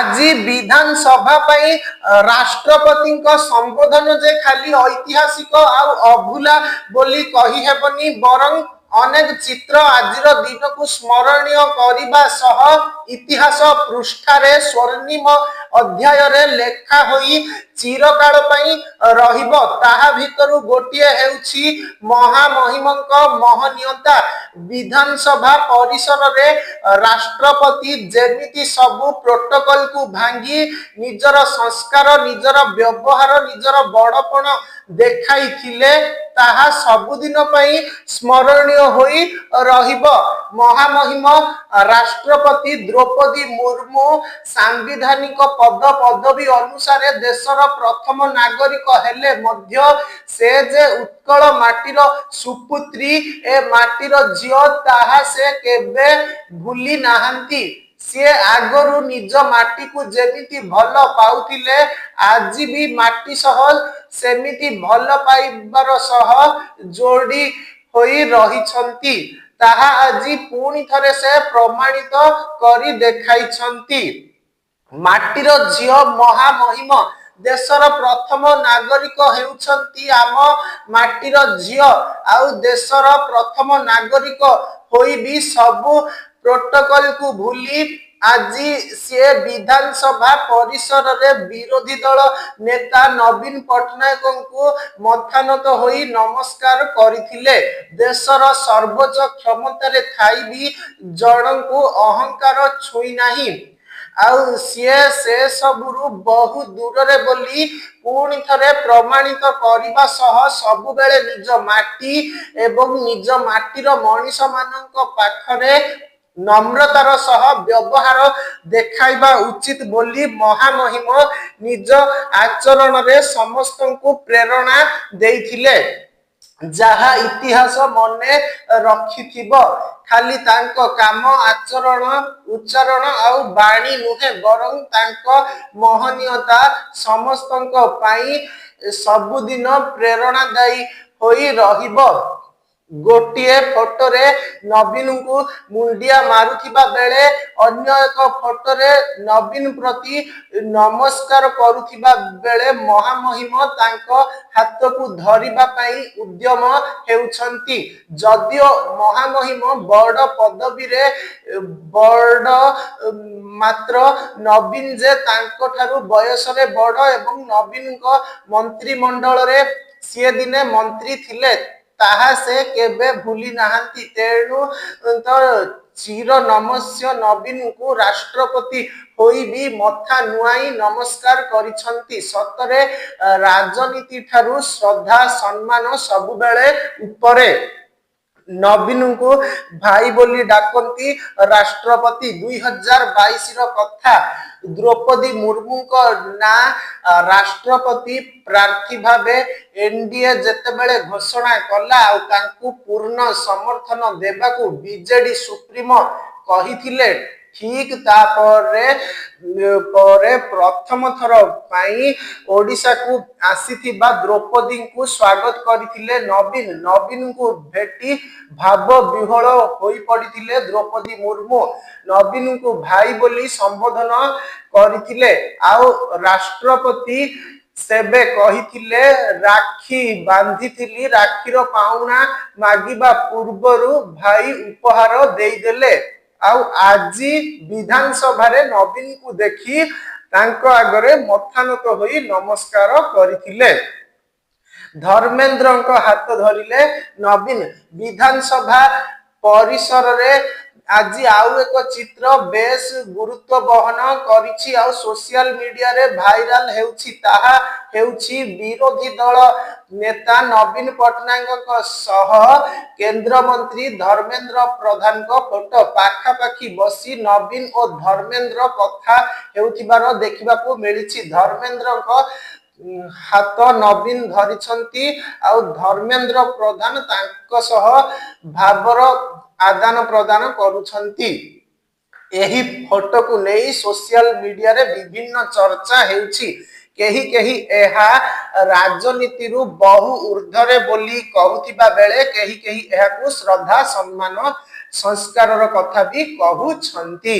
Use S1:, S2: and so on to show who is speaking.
S1: आज विधानसभा राष्ट्रपति संबोधन जे खाली ऐतिहासिक अभूला बोली कही हेबनी बरं अनेक चित्र आज दिन को स्मरणीय करने सह इतिहास पृष्ठारे स्वर्णिम अध्याय रे लेखा होई चिरकाल रहिब ताहा भितरु गोटिए हेउछि महामहिमंक महनीयता विधानसभा परिसर रे राष्ट्रपति जेमिति सबु प्रोटोकॉल को भांगी निजर संस्कार निजर व्यवहार निजर बड़पण देखाई थिले ताहा सबुदिन पई स्मरणीय होई रहिब। महामहिम राष्ट्रपति द्रौपदी मुर्मू सांविधानिक पद पदवी अनुसार देशर प्रथम नागरिक हेले मध्य से जे उत्कल माटीर सुपुत्री ए माटीर झियो ताहा से केबे भूली नाहंती। सी आगरु निज माटी को जेमिति भल पाउथिले आज भी माटी सह सेमिति भल पाइबार सह जोड़ी होई रहिछंती ताहा आजी पुणी थरे से प्रमाणित करी देखाइछंती। माटीर झियो महामहिम देशर प्रथम नागरिक हेउछंती आम माटीर झियो आउ देशर प्रथम नागरिक होई भी सबु प्रोटोकॉल को भूली आज से विधानसभा परिसर रे विरोधी दल नेता नवीन पट्टनायक को मथानत होई नमस्कार करिथिले। देशर सर्वोच्च क्षमता रे थाई भी जन को अहंकार छुई नाही आउ से सबुरु बहु दूर रे बोली पुणी थरे प्रमाणित करबा सह सबु बेले निज माटी एवं निज माटीर मनीष मानक पाखरे नम्रतार सह व्यवहार देखाइबा उचित बोली महामहिम निज आचरण रे समस्त को प्रेरणा देइथिले जहा इतिहास मने रखिथिबो। खाली तांको काम आचरण उच्चारण आउ बाणी नुहे बरं तांको महनीयता समस्तंको पाई सबुदिन प्रेरणादायी होई रहिबो। गोटिए फोटो रे नवीन को मुंडिया मारुथिबा बेले अन्य एक फोटो रे नवीन प्रति नमस्कार करुथिबा बेले महामहिम तांको हाथ को धरिबा पई उद्यम हेउछंती। जदियो महामहिम बड़ पदवी रे बड़ मात्र नवीन जे तांको थारु बयस रे बड़ एवं नवीन को मंत्रिमंडल रे से दिने मंत्री थिले ताहा से केबे भूली नाहंती। तेणु तो चिर नमस्य नवीन को राष्ट्रपति होई भी मथा नुआई नमस्कार करिछंती। सतरे राजनीति ठारू श्रद्धा सम्मान सब बेले उपरे नवीन को भाई बोली डाकंती राष्ट्रपति। 2022 रो कथा द्रौपदी मुर्मू को ना राष्ट्रपति प्रार्थी भावे एनडीए जेतेबेले घोषणा कला आ तांकु पूर्ण समर्थन देबाकू बीजेडी सुप्रीमो कहिथिले ठीक तापरे प्रथम थर पाई ओडिशा को आसीथिबा द्रौपदी को स्वागत करिथिले नवीन को भेटी भाव विहल होई पड़िथिले द्रौपदी मुर्मू नवीन को भाई बोली संबोधन करिथिले आउ राष्ट्रपति सेबे कहिथिले राखी बांधिथिली राखीर पाउना मागिबा पूर्वरु भाई उपहार देइदेले आउ आजी विधानसभा रे नवीन को देखी तांको आगरे मथानत होई नमस्कार करिथिले। धर्मेंद्र को हाथ धरिले नवीन विधानसभा परिसर रे आज आउ एक चित्र बेस गुरुत्व बहन करिछि आउ सोशल मीडिया रे भाइराल हेउछि ताहा हेउछि विरोधी दल नेता नवीन पट्टनायक सह केंद्र मंत्री धर्मेंद्र प्रधान को फोटो पाखापाखी बसी नवीन और धर्मेंद्र कथा हेउथिबार देखिबाकू मिलिछि। धर्मेंद्र को हाथ नवीन धरिछंती आउ धर्मेंद्र प्रधान तांको सह भावर आदान प्रदान करुछंती। एही फोटो को नहीं सोशल मीडिया रे विभिन्न चर्चा हेउछि। केही एहा राजनीति रु बहु ऊर्ध्वरे बोली कहूथिबा बेले केही एहा को श्रद्धा सम्मान संस्कार कथा भी कहूछंती।